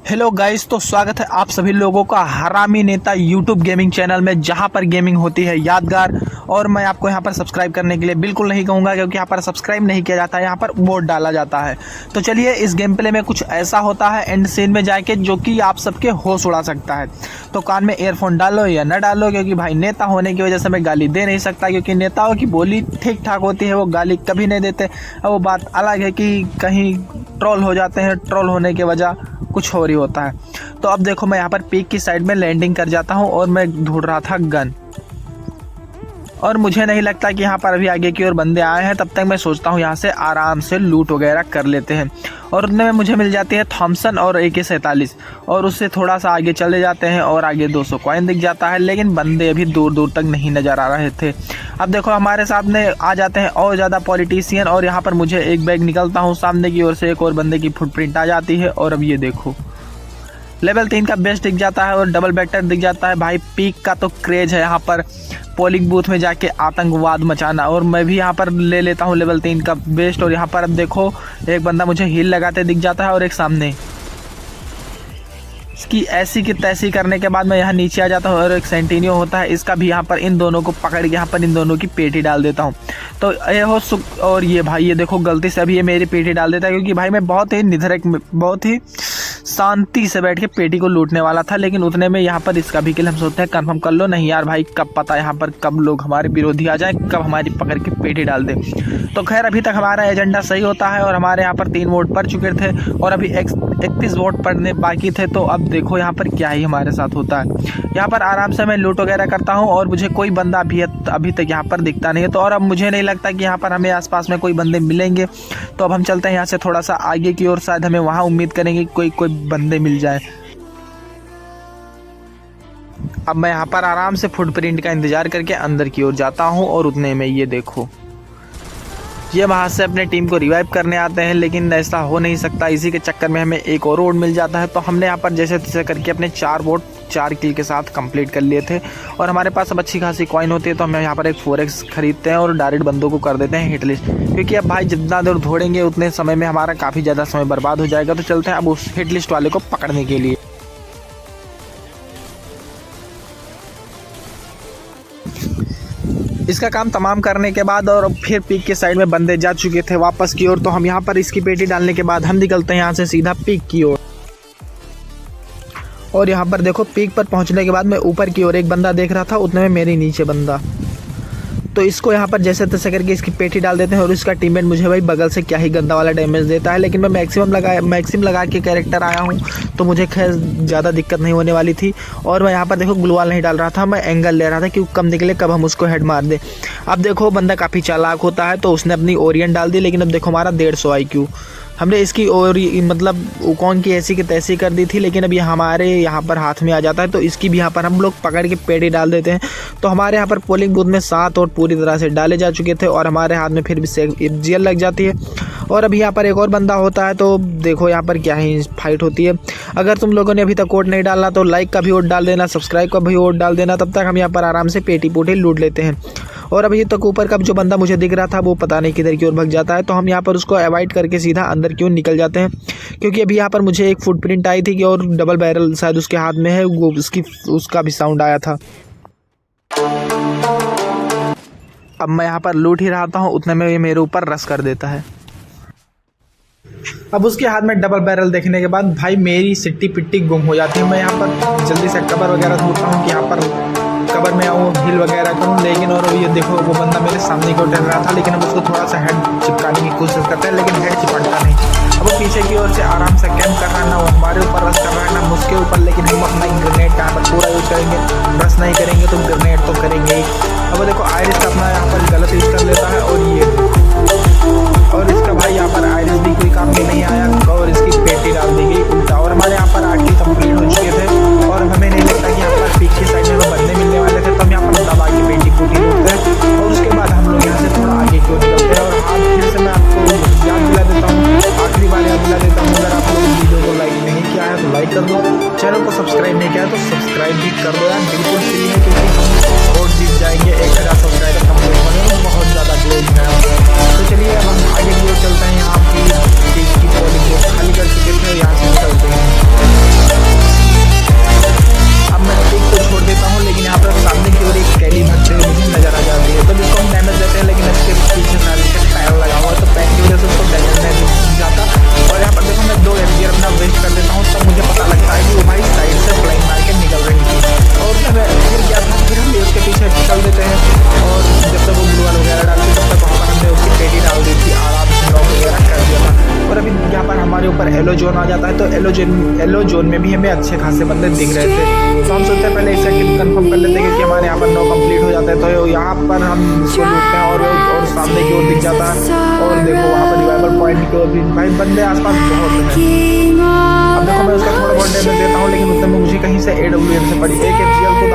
Hello guys, तो स्वागत है आप सभी लोगों का हरामी नेता यूट्यूब गेमिंग चैनल में, जहां पर गेमिंग होती है यादगार। और मैं आपको यहां पर सब्सक्राइब करने के लिए बिल्कुल नहीं कहूंगा, क्योंकि यहां पर सब्सक्राइब नहीं किया जाता है, यहां पर वोट डाला जाता है। तो चलिए, इस गेम प्ले में कुछ ऐसा होता है एंड सीन में जाके जो कि आप सबके होश उड़ा सकता है। तो कान में ईयरफोन डालो या न डालो, क्योंकि भाई नेता होने की वजह से मैं गाली दे नहीं सकता, क्योंकि नेताओं की बोली ठीक ठाक होती है, वो गाली कभी नहीं देते। अब वो बात अलग है कि कहीं ट्रोल हो जाते हैं, ट्रोल होने की वजह कुछ और ही होता है। तो अब देखो, मैं यहाँ पर पीक की साइड में लैंडिंग कर जाता हूँ और मैं ढूंढ रहा था गन, और मुझे नहीं लगता कि यहाँ पर अभी आगे की ओर बंदे आए हैं। तब तक मैं सोचता हूँ यहाँ से आराम से लूट वगैरह कर लेते हैं, और उतने में मुझे मिल जाती है थॉमसन और AK-47, और उससे थोड़ा सा आगे चले जाते हैं और आगे 200 कॉइन दिख जाता है, लेकिन बंदे अभी दूर दूर तक नहीं नज़र आ रहे थे। अब देखो, हमारे सामने आ जाते हैं और ज़्यादा पॉलिटिशियन, और यहाँ पर मुझे एक बैग निकलता हूँ, सामने की ओर से एक और बंदे की फुटप्रिंट आ जाती है। और अब ये देखो, लेवल 3 का बेस्ट दिख जाता है और डबल बैटर दिख जाता है। भाई पीक का तो क्रेज है यहाँ पर पोलिंग बूथ में जाके आतंकवाद मचाना, और मैं भी यहाँ पर ले लेता हूँ लेवल 3 का बेस्ट। और यहाँ पर अब देखो, एक बंदा मुझे हील लगाते दिख जाता है, और एक सामने इसकी ऐसी की तैसी करने के बाद मैं यहाँ नीचे आ जाता हूँ, और एक सेंटिनियो होता है, इसका भी यहाँ पर इन दोनों को पकड़ के यहाँ पर इन दोनों की पेटी डाल देता हूँ। तो ये हो सुख। और ये भाई, ये देखो, गलती से अभी ये मेरी पेटी डाल देता है, क्योंकि भाई मैं बहुत ही निधड़क, बहुत ही शांति से बैठ के पेटी को लूटने वाला था, लेकिन उतने में यहाँ पर इसका भी किल हम सोचते हैं कंफर्म कर लो। नहीं यार भाई, कब पता यहाँ पर कब लोग हमारे विरोधी आ जाए, कब हमारी पकड़ के पेटी डाल दे। तो खैर, अभी तक हमारा एजेंडा सही होता है, और हमारे यहाँ पर 3 वोट पड़ चुके थे और अभी 31 वोट पड़ने बाकी थे। तो अब देखो यहाँ पर क्या ही हमारे साथ होता है। यहाँ पर आराम से मैं लूट वगैरह करता हूँ, और मुझे कोई बंदा अभी तक यहाँ पर दिखता नहीं है। तो और अब मुझे नहीं लगता कि यहाँ पर हमें आसपास में कोई बंदे मिलेंगे। तो अब हम चलते हैं यहाँ से थोड़ा सा आगे की ओर, शायद हमें वहाँ उम्मीद करेंगे कोई बंदे मिल जाए। अब मैं यहाँ पर आराम से फुटप्रिंट का इंतजार करके अंदर की ओर जाता हूँ, और उतने में ये देखो, ये वहाँ से अपने टीम को रिवाइव करने आते हैं, लेकिन ऐसा हो नहीं सकता। इसी के चक्कर में हमें एक और वोट मिल जाता है। तो हमने यहाँ पर जैसे तैसे करके अपने 4 वोट 4 किल के साथ कंप्लीट कर लिए थे, और हमारे पास अब अच्छी खासी कॉइन होती है। तो हम यहाँ पर एक 4x खरीदते हैं और डायरेक्ट बंदों को कर देते हैं हिट लिस्ट, क्योंकि अब भाई जितना देर दौड़ेंगे उतने समय में हमारा काफ़ी ज़्यादा समय बर्बाद हो जाएगा। तो चलते हैं अब उस हिट लिस्ट वाले को पकड़ने के लिए। इसका काम तमाम करने के बाद और फिर पीक के साइड में बंदे जा चुके थे वापस की ओर। तो हम यहाँ पर इसकी पेटी डालने के बाद हम निकलते हैं यहाँ से सीधा पीक की ओर। और यहाँ पर देखो, पीक पर पहुँचने के बाद मैं ऊपर की ओर एक बंदा देख रहा था, उतने में मेरे नीचे बंदा। तो इसको यहाँ पर जैसे तैसे करके इसकी पेटी डाल देते हैं, और इसका टीममेट मुझे भाई बगल से क्या ही गंदा वाला डैमेज देता है। लेकिन मैं मैक्सिमम लगा के कैरेक्टर आया हूँ, तो मुझे खैर ज़्यादा दिक्कत नहीं होने वाली थी। और मैं यहाँ पर देखो ग्लूवाल नहीं डाल रहा था, मैं एंगल ले रहा था कि कब निकले, कब हम उसको हेड मार दें। अब देखो, बंदा काफ़ी चालाक होता है, तो उसने अपनी ओरियन डाल दी, लेकिन अब देखो हमारा 150 IQ। हमने इसकी और मतलब कौन की ऐसी की तैसी कर दी थी, लेकिन अब ये हमारे यहाँ पर हाथ में आ जाता है। तो इसकी भी यहाँ पर हम लोग पकड़ के पेटी डाल देते हैं। तो हमारे यहाँ पर पोलिंग बूथ में 7 और पूरी तरह से डाले जा चुके थे, और हमारे हाथ में फिर भी FGL लग जाती है। और अभी यहाँ पर एक और बंदा होता है, तो देखो यहाँ पर क्या ही फाइट होती है। अगर तुम लोगों ने अभी तक वोट नहीं डाला तो लाइक का भी वोट डाल देना, सब्सक्राइब का भी वोट डाल देना। तब तक हम यहाँ पर आराम से पेटी पोटी लूट लेते हैं। और अभी तक ऊपर का जो बंदा मुझे दिख रहा था, वो पता नहीं किधर की ओर भग जाता है। तो हम यहाँ पर उसको अवॉइड करके सीधा अंदर की ओर निकल जाते हैं, क्योंकि अभी यहाँ पर मुझे एक फुटप्रिंट आई थी कि और डबल बैरल शायद उसके हाथ में है, वो उसका भी साउंड आया था। अब मैं यहाँ पर लूट ही रहा हूँ, उतने में ये मेरे ऊपर रश कर देता है। अब उसके हाथ में डबल बैरल देखने के बाद भाई मेरी सिट्टी पिट्टी गुम हो जाती है। मैं यहाँ पर जल्दी से कवर वगैरह ढूंढता हूँ कि यहाँ पर कवर में आऊँ, हील वगैरह करूँ, लेकिन और ये देखो, वो बंदा मेरे सामने को टहल रहा था, लेकिन अब उसको थोड़ा सा हेड चिपकाने की कोशिश करता है, लेकिन हेड चिपकता नहीं। अब वो पीछे की ओर से आराम से कैम्प कर रहा है, ना वो हमारे ऊपर रश कर रहा है, ना मुझके ऊपर। लेकिन हम अपना ग्रेनेड का यहाँ पर पूरा यूज़ करेंगे, रश नहीं करेंगे तो ग्रेनेड तो करेंगे ही। अब देखो, आयरिस अपना यहाँ पर गलत यूज़ कर लेता है, और इसका भाई यहाँ पर आयरिस भी कोई काम में नहीं आया, और इसकी पेटी डाल दी गई उल्टा। और हमारे यहाँ पर 8 किल कंप्लीट हो चुके थे, और हमें नहीं लगता कि यहाँ पर पीक के साइड में बंदे मिलने वाले थे। तो हम यहाँ पर दबा के पेटी पोटी लूटते हैं, और उसके बाद हम लोग यहाँ से थोड़ा आगे की ओर निकलते हैं। और आज फिर से मैं आपको याद दिला देता हूँ, आखिरी बार याद दिला देता हूँ, अगर आप लोग वीडियो को लाइक नहीं किया है तो लाइक कर दो, चैनल को सब्सक्राइब नहीं किया है तो सब्सक्राइब भी कर दो यार, बिल्कुल फ्री है, क्योंकि हम वोट जीत जाएंगे। 1000 सब्सक्राइबर कंप्लीट होने में बहुत ज़्यादा क्लोज है। तो चलिए, अब हम आगे की ओर चलते हैं। यहाँ की पोलिंग को खाली कर चुके थे, यहाँ से निकलते हैं। जोन आ जाता है तो येलो जोन में भी हमें अच्छे खासे बंदे दिख रहे थे। तो हम सोचते हैं पहले इसे कंफर्म कर लेते हैं क्योंकि हमारे यहाँ पर 9 कंप्लीट हो जाता है। तो यहाँ पर हम इसको लूटते हैं और सामने की ओर दिख जाता है और देखो वहाँ पर रिवाइवल पॉइंट की ओर भी भाई बंदे आसपास बहुत हैं। अब देखो मैं उसका थोड़ा बहुत डैमेज देता हूँ लेकिन उतने में मुझे कहीं से AWM से पड़ी एक FGL को